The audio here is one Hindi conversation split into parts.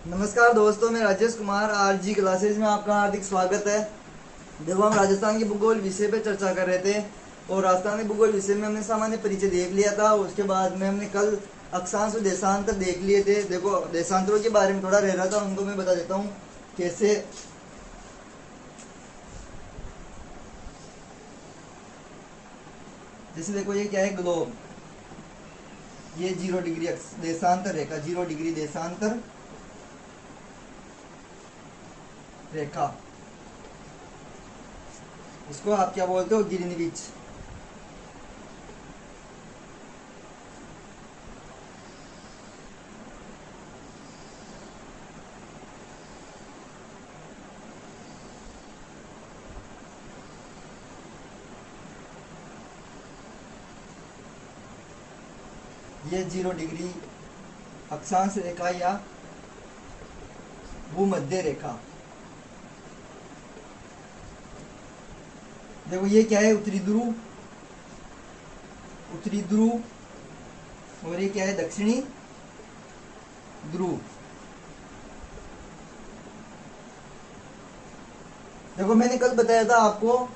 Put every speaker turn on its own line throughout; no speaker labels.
नमस्कार दोस्तों, मैं राजेश कुमार आरजी क्लासेज में आपका हार्दिक स्वागत है। देखो, हम राजस्थान के भूगोल विषय पे चर्चा कर रहे थे और राजस्थान के भूगोल विषय में हमने सामान्य परिचय देख लिया था। उसके बाद में हमने कल अक्षांश और देशांतर देख लिए थे। देखो, देशांतरों के बारे में थोड़ा रह रहा था, उनको मैं बता देता हूँ कैसे। जैसे देखो, ये क्या है, ग्लोब। ये 0 डिग्री देशांतर रेखा, 0 डिग्री देशांतर रेखा, इसको आप क्या बोलते हो, गिरिनिविच। ये 0 डिग्री अक्षांश रेखा या भूमध्य रेखा। देखो, ये क्या है, उत्तरी ध्रुव, उत्तरी ध्रुव, और ये क्या है, दक्षिणी ध्रुव। देखो, मैंने कल बताया था आपको,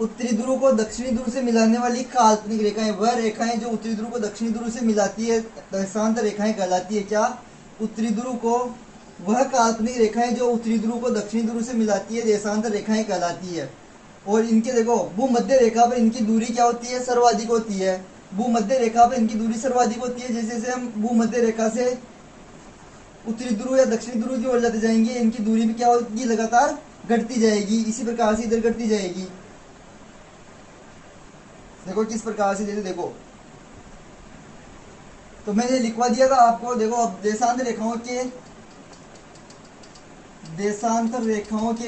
उत्तरी ध्रुव को दक्षिणी ध्रुव से मिलाने वाली काल्पनिक रेखाएं, वह रेखाएं जो उत्तरी ध्रुव को दक्षिणी ध्रुव से मिलाती है, देशांतर रेखाएं कहलाती है। क्या? उत्तरी ध्रुव को, वह काल्पनिक रेखाएं जो उत्तरी ध्रुव को दक्षिणी ध्रुव से मिलाती है, देशांतर रेखाएं कहलाती है। और इनके देखो, भूमध्य रेखा पर इनकी दूरी क्या होती है, सर्वाधिक होती है। भूमध्य रेखा पर इनकी दूरी सर्वाधिक होती है। जैसे जैसे हम भूमध्य रेखा से उत्तरी ध्रुव या दक्षिणी ध्रुव की ओर जाते जाएंगे, इनकी दूरी भी क्या होगी, लगातार घटती जाएगी। इसी प्रकार से इधर घटती जाएगी। देखो किस प्रकार से, जैसे देखो, तो मैंने लिखवा दिया था आपको। देखो, अब देशांतर रेखाओं के, देशांतर रेखाओं के,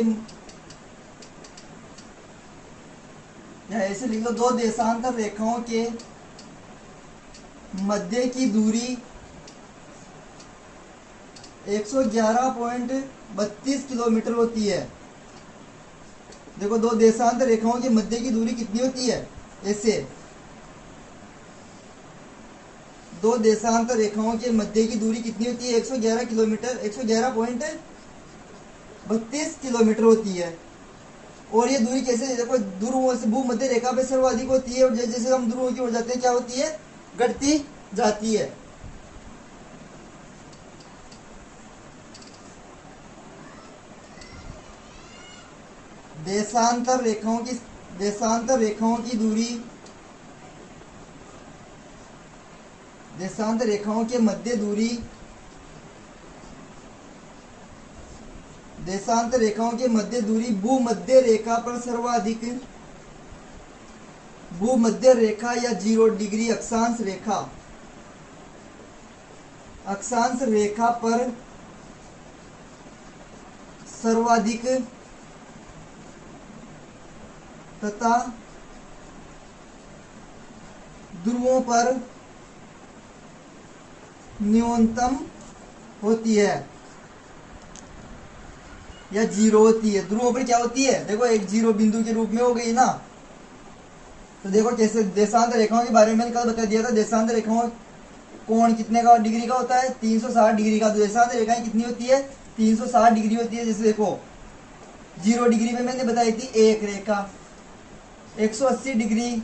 या ऐसे लिख लो, दो देशांतर रेखाओं के मध्य की दूरी 111.32 किलोमीटर होती है। देखो, दो देशांतर रेखाओं के मध्य की दूरी कितनी होती है, ऐसे दो देशांतर रेखाओं के मध्य की दूरी कितनी होती है, 111 किलोमीटर, 111.32 किलोमीटर होती है। और ये दूरी कैसे, देखो, ध्रुवों से भूमध्य रेखा पे सर्वाधिक होती है, और जैसे जैसे हम ध्रुवों की ओर जाते हैं, क्या होती है, घटती जाती है। देशांतर रेखाओं की, देशांतर रेखाओं की दूरी, देशांतर रेखाओं के मध्य दूरी, देशांतर रेखाओं के मध्य दूरी भूमध्य रेखा पर सर्वाधिक, भूमध्य रेखा या 0 डिग्री अक्षांश रेखा, अक्षांश रेखा पर सर्वाधिक तथा ध्रुवों पर न्यूनतम होती है या 0 होती है। ध्रुवों पर क्या होती है, देखो, एक 0 बिंदु के रूप में हो गई ना। तो देखो कैसे, देशांतर रेखाओं के बारे में मैंने कल बता दिया था। देशांतर रेखाओं कोण कितने का, डिग्री का होता है, 360 डिग्री का। तो देशांतर रेखाएं कितनी होती है, 360 डिग्री होती है। जैसे देखो, 0 डिग्री में मैंने बताई थी एक रेखा, 180 डिग्री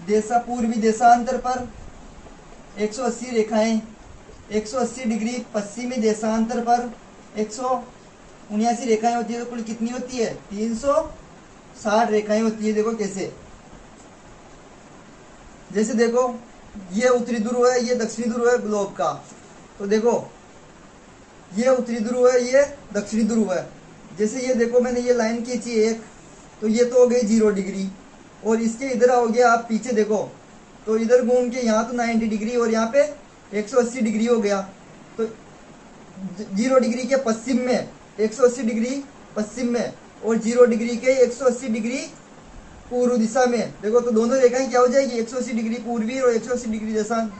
देशा पूर्वी देशांतर पर 180 रेखाएं, 180 डिग्री पश्चिमी देशांतर पर 179 रेखाएं होती है। तो कुल कितनी होती है, 360 रेखाएं होती है। देखो कैसे, जैसे देखो, ये उत्तरी ध्रुव है, ये दक्षिणी ध्रुव है ग्लोब का। तो देखो, ये उत्तरी ध्रुव है, ये दक्षिणी ध्रुव है। जैसे ये देखो, मैंने ये लाइन खींची एक, तो ये तो हो गई 0 डिग्री, और इसके इधर आओगे आप पीछे देखो, तो इधर घूम के यहाँ तो 90 डिग्री और यहाँ पे 180 डिग्री हो गया। तो 0 डिग्री के पश्चिम में 180 डिग्री पश्चिम में, और 0 डिग्री के 180 डिग्री पूर्व दिशा में। देखो, तो दोनों रेखाएं क्या हो जाएगी, 180 डिग्री पूर्वी और 180 डिग्री देशांत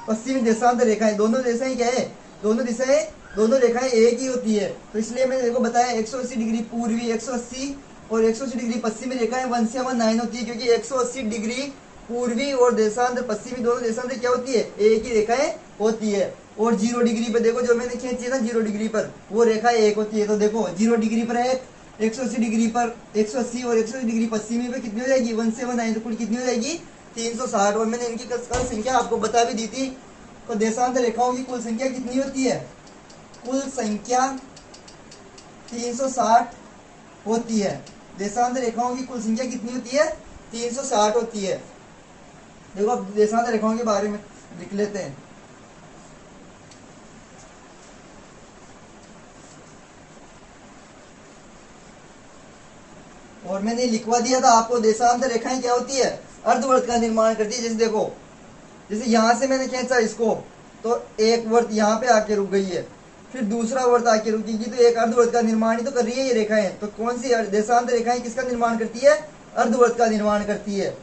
पश्चिमी देशांतर रेखाएं। दोनों दिशाएं क्या है, दोनों दिशाएं, दोनों रेखाएं एक ही होती है। तो इसलिए मैंने देखो बताया, 180 डिग्री पूर्वी, 180 और 180 डिग्री पश्चिमी रेखाएं 1/9 होती है, क्योंकि 180 डिग्री पूर्वी और देशांतर पश्चिमी दोनों देशांतर क्या होती है, एक ही रेखाएं होती है। और 0 डिग्री पे देखो जो मैंने खींची है ना 0 डिग्री पर, वो रेखा एक होती है। तो देखो 0 डिग्री पर है, 180 डिग्री पर 180 और 180 डिग्री पश्चिमी पे कितनी हो जाएगी 179, तो कुल कितनी हो जाएगी 360। और मैंने इनकी कल संख्या आपको बता भी दी थी। तो देशांतर रेखाओं की कुल संख्या कितनी होती है, कुल संख्या 360 होती है। देशांतर रेखाओं की कुल संख्या कितनी होती है 360 होती है। देखो अब देशांतर रेखाओं के बारे में लिख लेते हैं। और मैंने लिखवा दिया था आपको, देशांतर रेखाएं क्या होती है, अर्धवृत्त का निर्माण करती है। जैसे देखो, जैसे यहां से मैंने खींचा इसको, तो एक वर्त यहाँ पे आके रुक गई है, फिर दूसरा वर्त आके रुकेगी, तो एक अर्धवृत्त का निर्माण ही तो कर रही है ये रेखाएं। तो कौन सी देशांतर रेखाएं किसका निर्माण करती है, अर्धवृत्त का निर्माण करती है।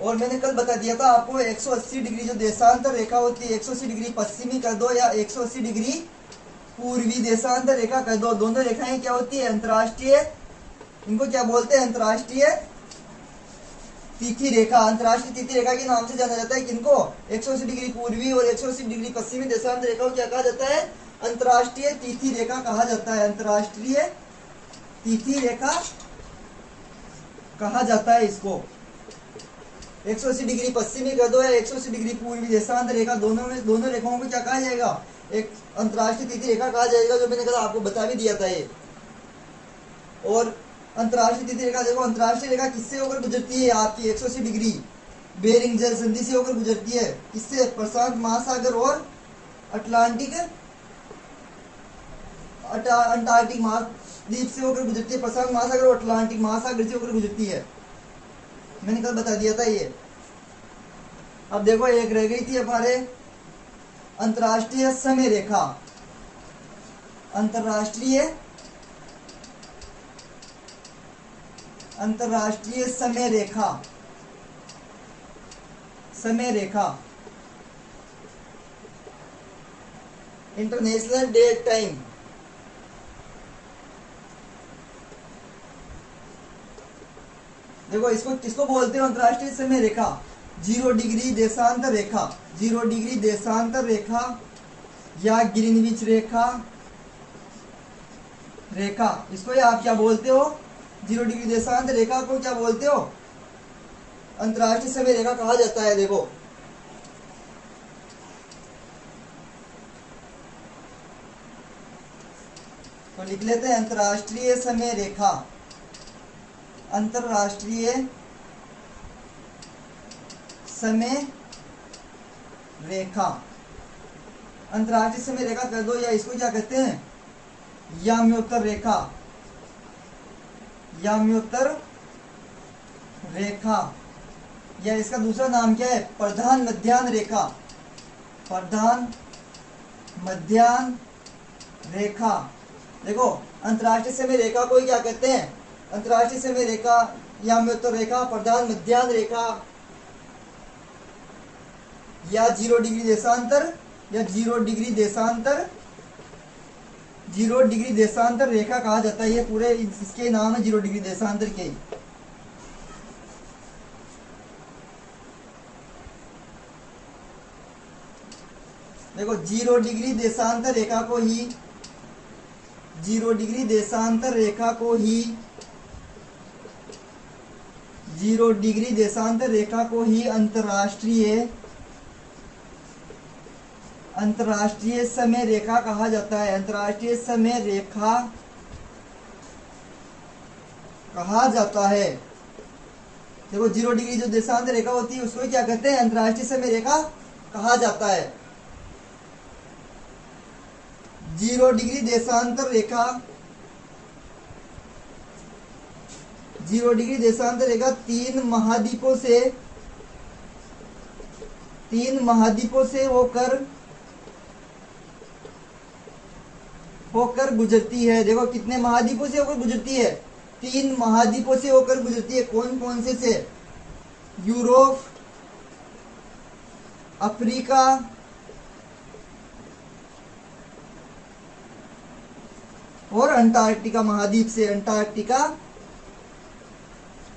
और मैंने कल बता दिया था आपको 180 डिग्री जो देशांतर रेखा होती है, 180 डिग्री पश्चिमी कर दो या 180 डिग्री पूर्वी देशांतर रेखा कर दो, दोनों रेखाएं क्या होती है अंतरराष्ट्रीय, इनको क्या बोलते हैं अंतरराष्ट्रीय तिथि रेखा। अंतरराष्ट्रीय तिथि रेखा के नाम से जाना जाता है किनको, 180 डिग्री पूर्वी और 180 डिग्री पश्चिमी देशांतर रेखा को क्या कहा जाता है, अंतरराष्ट्रीय तिथि रेखा कहा जाता है। अंतरराष्ट्रीय तिथि रेखा कहा जाता है इसको। 180 डिग्री पश्चिमी कर दो या 180 डिग्री पूर्वी देशांतर रेखा, दोनों रेखाओं को क्या कहा जाएगा, एक अंतरराष्ट्रीय तिथि रेखा कहा जाएगा, जो मैंने कल आपको बता भी दिया था ये। और अंतरराष्ट्रीय तिथि रेखा देखो, अंतरराष्ट्रीय रेखा किससे होकर गुजरती है आपकी 180 डिग्री बेरिंग जल संधि से होकर गुजरती है, किससे, प्रशांत महासागर और अटलांटिक अंटार्कटिक महाद्वीप से होकर गुजरती है। प्रशांत महासागर और अटलांटिक महासागर से होकर गुजरती है, मैंने कल बता दिया था ये। अब देखो एक रह गई थी हमारे अंतरराष्ट्रीय समय रेखा। अंतरराष्ट्रीय समय रेखा, समय रेखा, इंटरनेशनल डेट टाइम। देखो इसको किसको बोलते हैं अंतरराष्ट्रीय समय रेखा, 0 डिग्री देशांतर रेखा, 0 डिग्री देशांतर रेखा या ग्रीनविच रेखा, इसको आप क्या बोलते हो, 0 डिग्री देशांतर रेखा को क्या बोलते हो, अंतरराष्ट्रीय समय रेखा कहा जाता है। देखो तो लिख लेते हैं अंतरराष्ट्रीय समय रेखा, अंतरराष्ट्रीय समय रेखा, अंतरराष्ट्रीय समय रेखा कर दो, या इसको क्या कहते हैं याम्योत्तर रेखा, याम्योत्तर रेखा, या इसका दूसरा नाम क्या है प्रधान मध्याह्न रेखा, प्रधान मध्याह्न रेखा। देखो अंतरराष्ट्रीय समय रेखा को क्या कहते हैं, अंतरराष्ट्रीय समय रेखा, याम्योत्तर रेखा, प्रधान मध्याह्न रेखा, या 0 डिग्री देशांतर, या 0 डिग्री देशांतर, 0 डिग्री देशांतर रेखा कहा जाता है। ये पूरे इसके नाम है 0 डिग्री देशांतर के। देखो 0 डिग्री देशांतर रेखा को ही, 0 डिग्री देशांतर रेखा को ही, 0 डिग्री देशांतर रेखा को ही अंतरराष्ट्रीय समय रेखा कहा जाता है, अंतरराष्ट्रीय समय रेखा कहा जाता है। देखो 0 डिग्री जो देशांतर रेखा होती है उसको क्या कहते हैं, अंतरराष्ट्रीय समय रेखा कहा जाता है। 0 डिग्री देशांतर रेखा, 0 डिग्री देशांतर रेखा तीन महाद्वीपों से होकर गुजरती है। देखो कितने महाद्वीपों से होकर गुजरती है, 3 महाद्वीपों से होकर गुजरती है। कौन कौन से यूरोप, अफ्रीका और अंटार्कटिका महाद्वीप से, अंटार्कटिका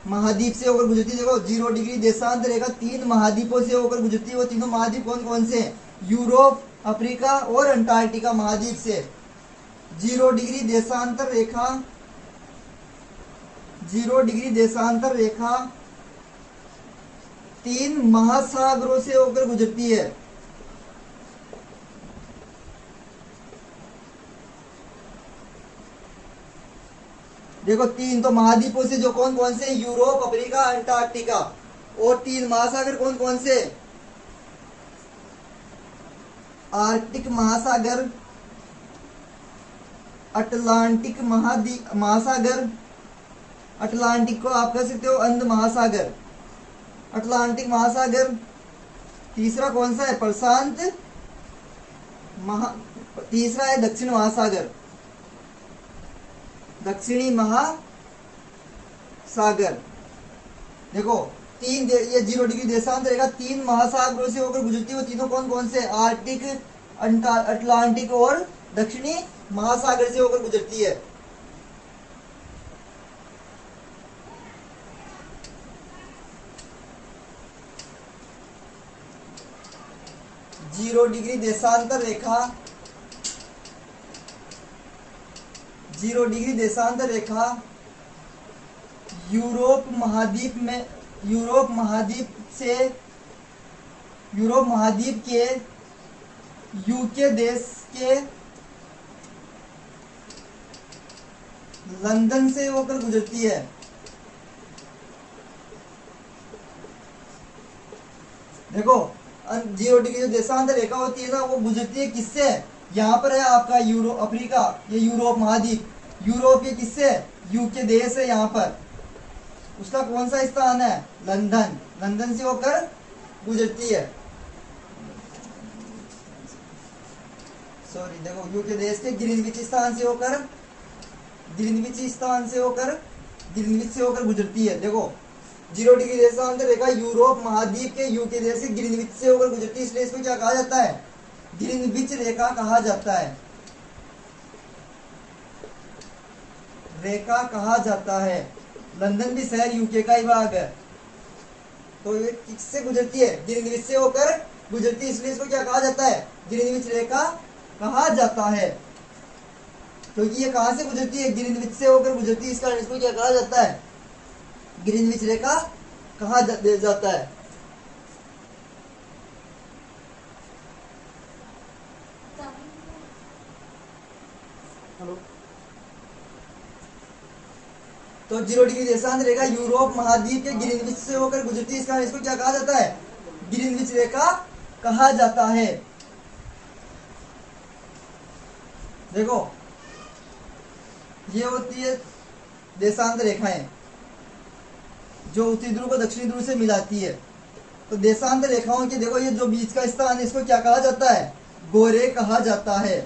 महाद्वीप से होकर गुजरती है। देखो 0 डिग्री देशांतर रेखा 3 महाद्वीपों से होकर गुजरती है। वो तीनों महाद्वीप कौन कौन से? यूरोप, अफ्रीका और अंटार्कटिका महाद्वीप से 0 डिग्री देशांतर रेखा 0 डिग्री देशांतर रेखा 3 महासागरों से होकर गुजरती है। देखो 3 तो महाद्वीपों से जो कौन कौन से? Europe, Africa, Antarctica. और 3 महासागर कौन कौन से? आर्कटिक महासागर, अटलांटिक महासागर, अटलांटिक को आप कह सकते हो अंध महासागर, अटलांटिक महासागर। तीसरा कौन सा है? प्रशांत तीसरा है दक्षिण महासागर, दक्षिणी महासागर। देखो ये 0 डिग्री देशांतर रेखा 3 महासागरों से होकर गुजरती है। वो तीनों कौन कौन से? आर्कटिक, अटलांटिक और दक्षिणी महासागर से होकर गुजरती है। जीरो डिग्री देशांतर रेखा 0 डिग्री देशांतर रेखा यूरोप महाद्वीप के यूके देश के लंदन से होकर गुजरती है। देखो 0 डिग्री जो देशांतर रेखा होती है ना, वो गुजरती है किससे? यहाँ पर है आपका अफ्रीका, ये यूरोप महाद्वीप। यूरोप ये किससे? यूके देश है। यहाँ पर उसका कौन सा स्थान है? लंदन। लंदन से होकर गुजरती है। सॉरी, देखो यूके देश के ग्रीनविच स्थान से होकर गुजरती है। देखो 0 डिग्री देशांतर रेखा यूरोप महाद्वीप के यूके देश के ग्रीनविच से होकर गुजरती है, इसलिए इसको क्या कहा जाता है? ग्रीनविच रेखा कहा जाता है। लंदन भी शहर यूके का ही भाग है। तो ये किससे गुजरती है? ग्रीनविच से होकर गुजरती है, इसलिए इसको क्या कहा जाता है? ग्रीनविच रेखा कहा जाता है। क्योंकि ये कहां से गुजरती है? ग्रीनविच से होकर गुजरती है, इस कारण इसको क्या कहा जाता है? ग्रीनविच रेखा कहा जाता है। हेलो। तो 0 डिग्री देशांतर रेखा यूरोप महाद्वीप के ग्रीनविच से होकर गुजरती है, इस कारण इसको क्या कहा जाता है? ग्रीनविच रेखा कहा जाता है। देखो ये होती है देशांतर रेखाएं जो उत्तरी ध्रुव को दक्षिणी ध्रुव से मिलाती है। तो देशांतर रेखाओं के देखो ये जो बीच का स्थान है, इसको क्या कहा जाता है? गोरे कहा जाता है।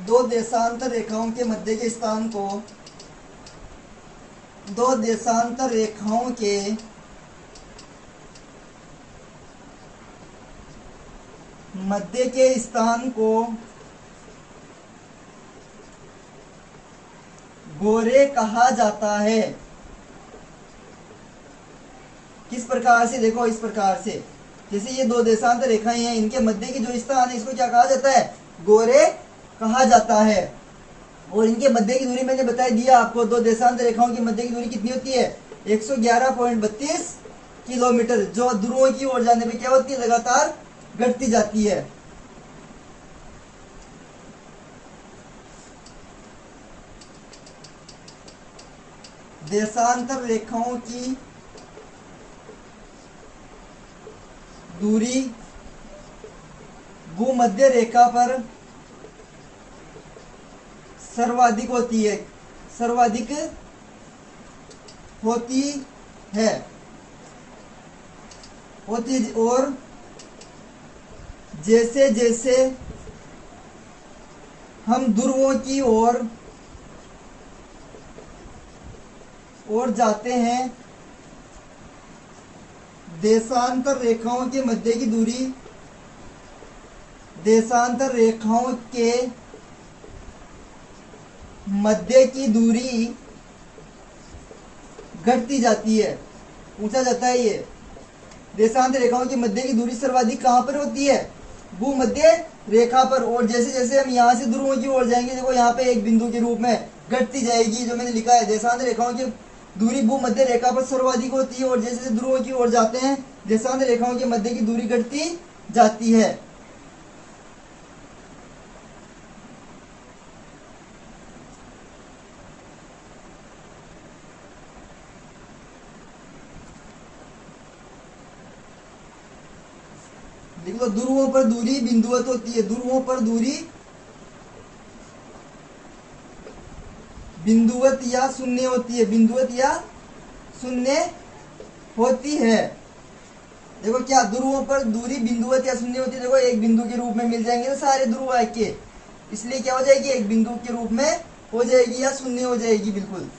दो देशांतर रेखाओं के मध्य के स्थान को मध्य के स्थान को गोरे कहा जाता है। किस प्रकार से? देखो इस प्रकार से, जैसे ये 2 देशांतर रेखाएं हैं, इनके मध्य की जो स्थान है इसको क्या कहा जाता है? गोरे कहा जाता है। और इनके मध्य की दूरी मैंने बता दिया आपको, 2 देशांतर रेखाओं की मध्य की दूरी कितनी होती है? 111.32 किलोमीटर, जो ध्रुवों की ओर जाने पे क्या होती है? लगातार घटती जाती है। देशांतर रेखाओं की दूरी भूमध्य रेखा पर सर्वाधिक होती है और जैसे जैसे हम ध्रुवों की ओर जाते हैं, देशांतर रेखाओं के मध्य की दूरी देशांतर रेखाओं के मध्य की दूरी घटती जाती है। पूछा जाता है ये देशांतर रेखाओं की मध्य की दूरी सर्वाधिक कहाँ पर होती है? भूमध्य रेखा पर। और जैसे जैसे हम यहाँ से ध्रुवों की ओर जाएंगे, देखो यहाँ पे एक बिंदु के रूप में घटती जाएगी। जो मैंने लिखा है देशांतर रेखाओं की दूरी भूमध्य रेखा पर सर्वाधिक होती है, और जैसे जैसे ध्रुवों की ओर जाते हैं देशांतर रेखाओं के मध्य की दूरी घटती जाती है। लिख लो, ध्रुवों पर दूरी बिंदुवत होती है। ध्रुवों पर दूरी बिंदुवत या शून्य होती है। बिंदुवत या शून्य होती है। देखो क्या, ध्रुवों पर दूरी बिंदुवत या शून्य होती है। देखो एक बिंदु के रूप में मिल जाएंगे ना सारे ध्रुव के, इसलिए क्या हो जाएगी, एक बिंदु के रूप में हो जाएगी या शून्य हो जाएगी। बिल्कुल।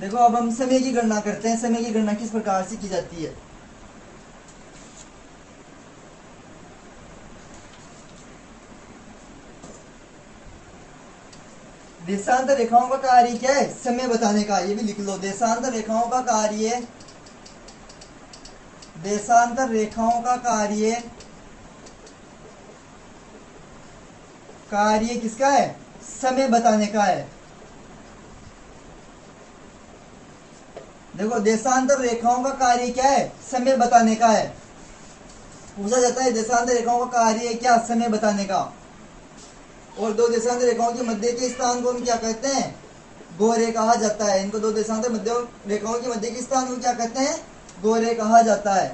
देखो अब हम समय की गणना करते हैं। समय की गणना किस प्रकार से की जाती है? देशांतर रेखाओं का कार्य क्या है? समय बताने का। ये भी लिख लो, देशांतर रेखाओं का कार्य, देशांतर रेखाओं का कार्य, कार्य किसका है? समय बताने का है। देखो देशांतर रेखाओं का कार्य क्या है? समय बताने का है। पूछा जाता है देशांतर रेखाओं का कार्य क्या? समय बताने का। और दो देशांतर रेखाओं के मध्य के स्थान को हम क्या कहते हैं? गोरे कहा जाता है। इनको दो देशांतर मध्य रेखाओं के मध्य के स्थान को क्या कहते हैं? गोरे कहा जाता है।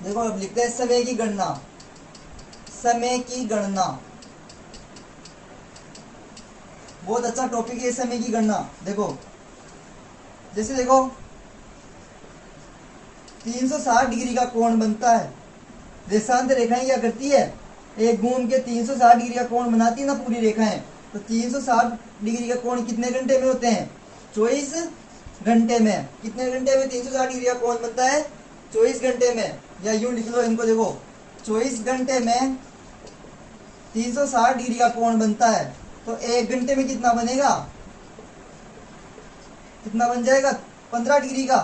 देखो अब लिखते हैं समय की गणना। समय की गणना बहुत अच्छा टॉपिक है, समय की गणना। देखो जैसे देखो 360 डिग्री का कोण बनता है। देशांतर रेखाएं क्या करती है? एक घूम के 360 डिग्री का कोण बनाती है ना पूरी रेखाएं। तो 360 डिग्री का कोण कितने घंटे में होते हैं? 24 घंटे में। कितने घंटे में 360 डिग्री का कोण बनता है? 24 घंटे में। या यूं लिख लो इनको, देखो 24 घंटे में 360 डिग्री का कोण बनता है। तो एक घंटे में कितना बनेगा? कितना बन जाएगा? 15 डिग्री का।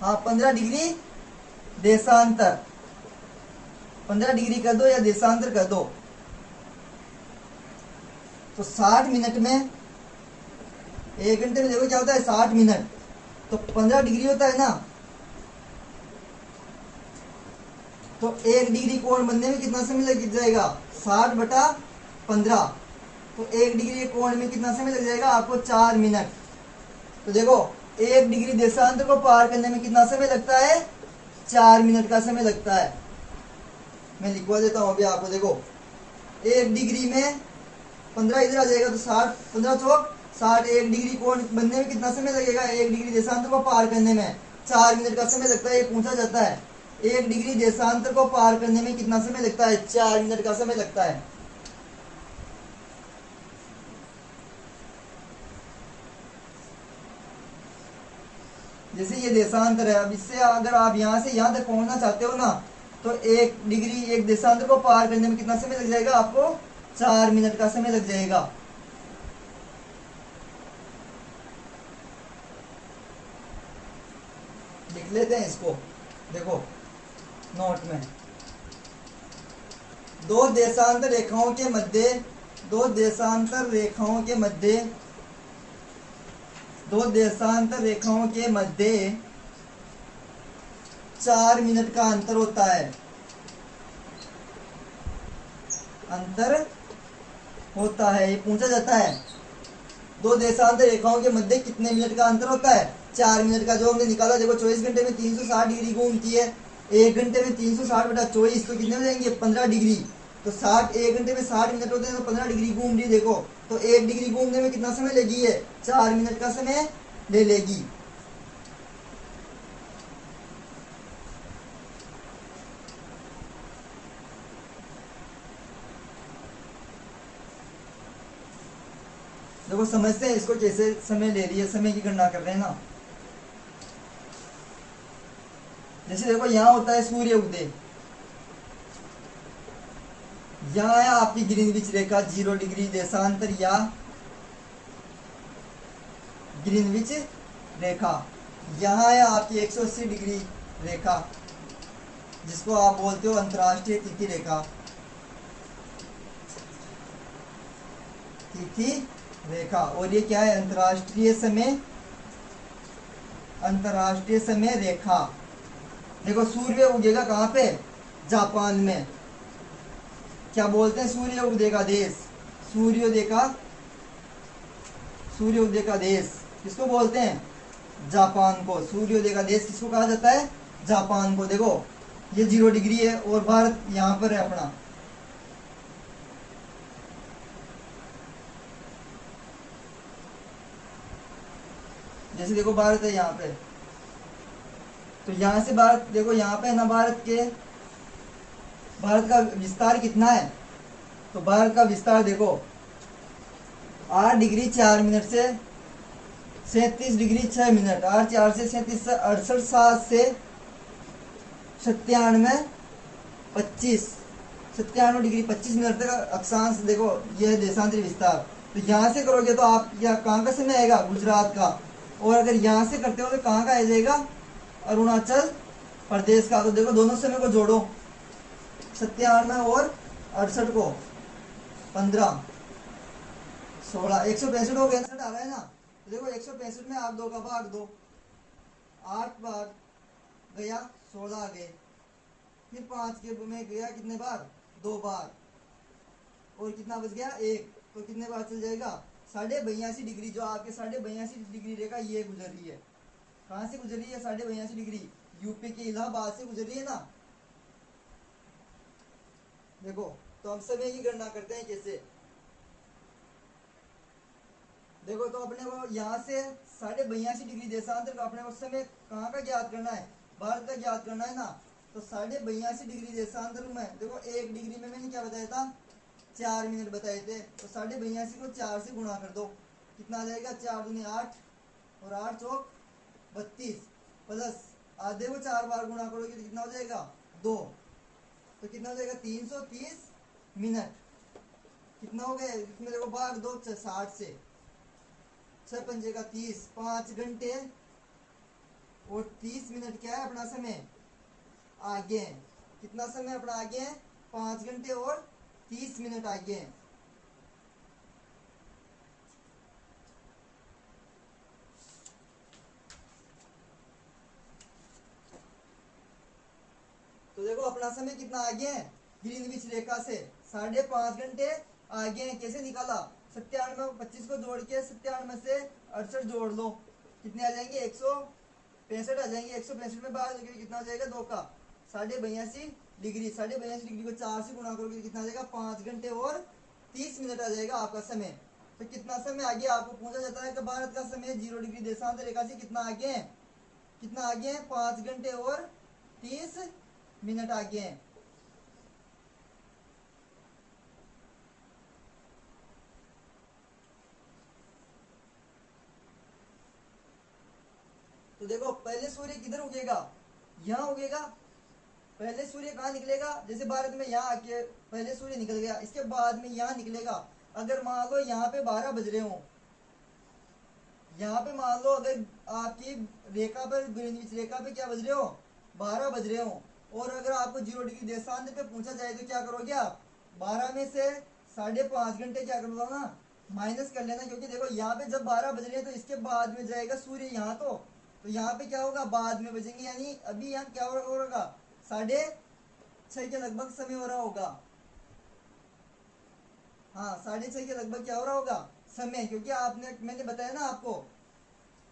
हाँ 15 डिग्री देशांतर। 15 डिग्री कर दो या देशांतर कर दो। तो 60 मिनट में, एक घंटे में देखो क्या होता है? 60 मिनट। तो 15 डिग्री होता है ना, तो 1 डिग्री कोण बनने में कितना समय लग जाएगा? 60/15। तो 1 डिग्री कोण में कितना समय लग जाएगा आपको? 4 मिनट। तो देखो 1 डिग्री देशांतर को पार करने में कितना समय लगता है? 4 मिनट का समय लगता है। मैं लिखवा देता हूं अभी आपको। देखो 1 डिग्री में 15 इधर आ जाएगा, तो 60, 15 चौक 60। 1 डिग्री कोण बनने में कितना समय लगेगा? 1 डिग्री देशांतर को पार करने में 4 मिनट का समय लगता है। ये पूछा जाता है 1 डिग्री देशांतर को पार करने में कितना समय लगता है? 4 मिनट का समय लगता है। जैसे ये देशांतर है, अब इससे अगर आप यहां से यहां तक पहुंचना चाहते हो ना, तो 1 डिग्री एक देशांतर को पार करने में कितना समय लग जाएगा आपको? 4 मिनट का समय लग जाएगा। लिख लेते हैं इसको। देखो नोट में, दो देशांतर रेखाओं के मध्य, दो देशांतर रेखाओं के मध्य, दो देशांतर रेखाओं के मध्य 4 मिनट का अंतर होता है। अंतर होता है, ये पूछा जाता है। दो देशांतर रेखाओं के मध्य कितने मिनट का अंतर होता है? 4 मिनट का। जो हमने निकाला, देखो 24 घंटे में 360 डिग्री घूमती है। 1 घंटे में 360/24, तो कितने हो जाएंगे? 15 डिग्री। तो 60, 1 घंटे में 60 मिनट होते हैं, तो 15 डिग्री घूम रही। देखो तो 1 डिग्री घूमने में कितना समय लेगी है? 4 मिनट का समय ले लेगी। देखो समझते हैं इसको कैसे समय ले रही है, समय की गणना कर रहे हैं ना। जैसे देखो यहां होता है सूर्य उदय, यहाँ है आपकी ग्रीनविच रेखा 0 डिग्री देशांतर या ग्रीनविच रेखा। यहाँ है आपकी 180 डिग्री रेखा जिसको आप बोलते हो अंतर्राष्ट्रीय तिथि रेखा, तिथि रेखा। और ये क्या है? अंतर्राष्ट्रीय समय रेखा। देखो सूर्य उगेगा कहाँ पे? जापान में। क्या बोलते हैं? सूर्योदय का देश, सूर्योदय का देश किसको बोलते हैं? जापान को। सूर्योदय का देश किसको कहा जाता है? जापान को। देखो ये 0 डिग्री है और भारत यहाँ पर है अपना। जैसे देखो भारत है यहाँ पे, तो यहाँ से भारत देखो यहाँ पे है ना, भारत का विस्तार कितना है? तो भारत का विस्तार देखो 8 डिग्री 4 मिनट से 37 डिग्री 6 मिनट, 8 4 से 37 से 68 7 से 97 25 97 डिग्री 25 मिनट तक अक्षांश। देखो यह है देशांतरी विस्तार। तो यहाँ से करोगे तो आप यहाँ कहाँ का समय आएगा? गुजरात का। और अगर यहाँ से करते हो तो कहाँ का आ जाएगा? अरुणाचल प्रदेश का। तो देखो दोनों समय को जोड़ो, 97 और 68 को, 15 16 165 हो गया। 61 आ रहा है ना। तो देखो 165 में आप 2 का भाग दो, 8 बार गया 16 आ गए, फिर 5 के में गया कितने बार? 2 बार, और कितना बच गया? 1। तो कितने बार चल जाएगा? 82.5 डिग्री। जो आपके 82.5 डिग्री रेखा ये गुजर रही है। कहाँ से गुजर रही है? 82.5 डिग्री यूपी के इलाहाबाद से गुजर रही है ना। देखो तो हम समय की गणना करते हैं कैसे। देखो तो अपने को यहाँ से 82.5 डिग्री देशांतर का अपने को समय कहाँ का ज्ञात करना है? भारत का ज्ञात करना है ना। तो 82.5 डिग्री देशांतर में देखो 1 डिग्री में मैंने क्या बताया था? 4 मिनट बताए थे। तो 82.5 को 4 से गुणा कर दो, कितना आ जाएगा? 4 दूनी 8 और 8 चौक 32, प्लस आधे को 4 बार गुणा करोगे तो कितना हो जाएगा? 2। तो कितना हो जाएगा? 330 मिनट। कितना हो गया इसमें? देखो भाग दो 60 से, 6 पंजे का 30, 5 घंटे और 30 मिनट क्या है अपना समय? आगे है। कितना समय अपना आगे है? 5 घंटे और 30 मिनट आगे है। तो देखो अपना समय कितना आगे है? ग्रीनविच रेखा से 5.5 घंटे आगे है। कैसे निकाला? 97 25 को जोड़ के 97 से 68 जोड़ लो, कितने आ जाएंगे? 165 आ जाएंगे। 165 में बाहर कितना हो जाएगा? 2 का 82.5 डिग्री। 82.5 डिग्री को 4 से गुणा करोगे कितना आ जाएगा? 5 घंटे और 30 मिनट आ जाएगा आपका समय। तो कितना समय आगे आपको पूछा जाता है कि भारत का समय 0 डिग्री देशांतर रेखा से कितना आगे है? कितना आगे है? 5 घंटे और 30 मिनट आगे हैं। तो देखो पहले सूर्य किधर उगेगा? यहाँ उगेगा। पहले सूर्य कहाँ निकलेगा? जैसे भारत में यहाँ आके पहले सूर्य निकल गया, इसके बाद में यहाँ निकलेगा। अगर मान लो यहाँ पे 12 बज रहे हो, यहाँ पे मान लो अगर आपकी रेखा पर ग्रीनविच रेखा पे क्या बज रहे हो? 12 बज रहे हो। और अगर आपको 0 डिग्री देशांतर पे पूछा जाए तो क्या करोगे आप? 12 में से 5.5 घंटे क्या कर लो ना, माइनस कर लेना। क्योंकि देखो यहाँ पे जब 12 बज रहे हैं तो इसके बाद में जाएगा सूर्य यहाँ। तो यहाँ पे क्या होगा? बाद में बजेंगे, यानी अभी यहाँ क्या होगा? 6:30 के लगभग समय हो रहा होगा। हाँ 6:30 के लगभग क्या हो रहा होगा? समय। क्योंकि मैंने बताया ना आपको,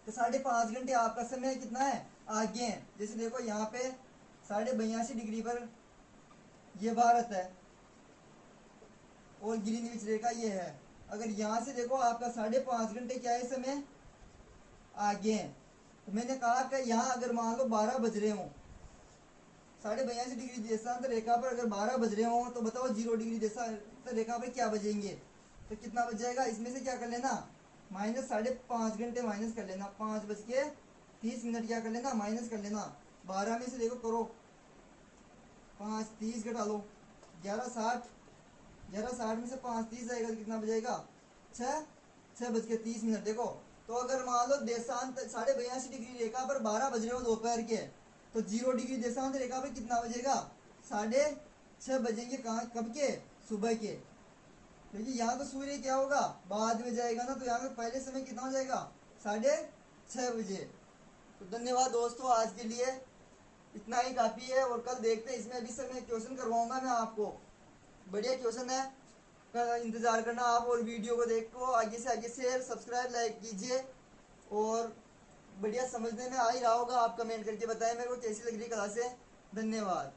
तो 5.5 घंटे आपका समय कितना है? आगे है। जैसे देखो यहाँ पे 82.5 डिग्री पर ये भारत है और ग्रीनविच रेखा ये है। अगर यहाँ से देखो आपका 5.5 घंटे क्या है समय? आगे है। तो मैंने कहा कि यहाँ अगर मान लो 12 बज रहे हो, 82.5 डिग्री देशांतर रेखा पर अगर 12 बज रहे हो, तो बताओ 0 डिग्री देशांतर रेखा पर क्या बजेंगे? तो कितना बच जाएगा? इसमें से क्या कर लेना? माइनस 5.5 घंटे माइनस कर लेना, 5:30 क्या कर लेना? माइनस कर लेना। 12 में से देखो करो 5 30 घटा लो, 11:60 11:60 में से 5:30 जाएगा तो कितना बजेगा? 6:30 देखो। तो अगर मान लो देशांत 82.5 डिग्री रेखा पर 12 बज रहे हो दोपहर के, तो 0 डिग्री देशांत रेखा पर कितना बजेगा? 6:30 बजेंगे। कहाँ, कब के? सुबह के। क्योंकि यहाँ तो सूर्य क्या होगा, बाद में जाएगा ना, तो यहाँ पे पहले समय कितना हो जाएगा? 6:30 बजे। तो धन्यवाद दोस्तों, आज के लिए इतना ही काफी है। और कल देखते हैं, इसमें अभी से मैं क्वेश्चन करवाऊंगा मैं आपको, बढ़िया क्वेश्चन है, इंतजार करना आप। और वीडियो को देखो आगे से आगे, शेयर सब्सक्राइब लाइक कीजिए। और बढ़िया समझने में आ ही रहा होगा, आप कमेंट करके बताएं मेरे को कैसी लग रही क्लासे। धन्यवाद।